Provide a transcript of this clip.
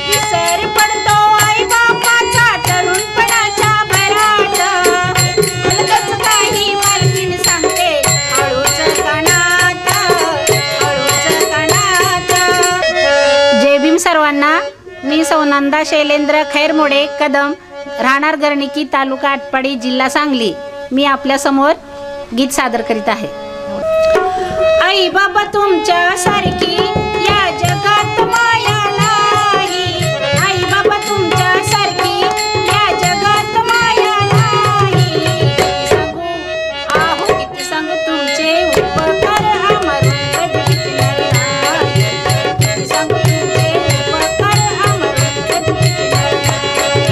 विसर पडतो आई बापाचा तरुणपणाच्या भरात, हलकच काही मालकीण सांगते हळूच कानात, हळूच कानात. जय भीम सर्वांना. मी सौनंदा शैलेंद्र खैरमोडे कदम, राहणार गर्णिकी, तालुका आटपाडी, जिल्हा सांगली. मी आपल्या समोर गीत सादर करीत आहे. आई बाबा तुमच्या सारखी या जगात माया नाही, आई बाबा तुमच्या सारखी या जगात माया नाही. किती सांगू आहो किती सांगू तुमचे उपकार अमर कधी विटणार नाही, किती सांगू तुमचे उपकार अमर कधी विटणार नाही.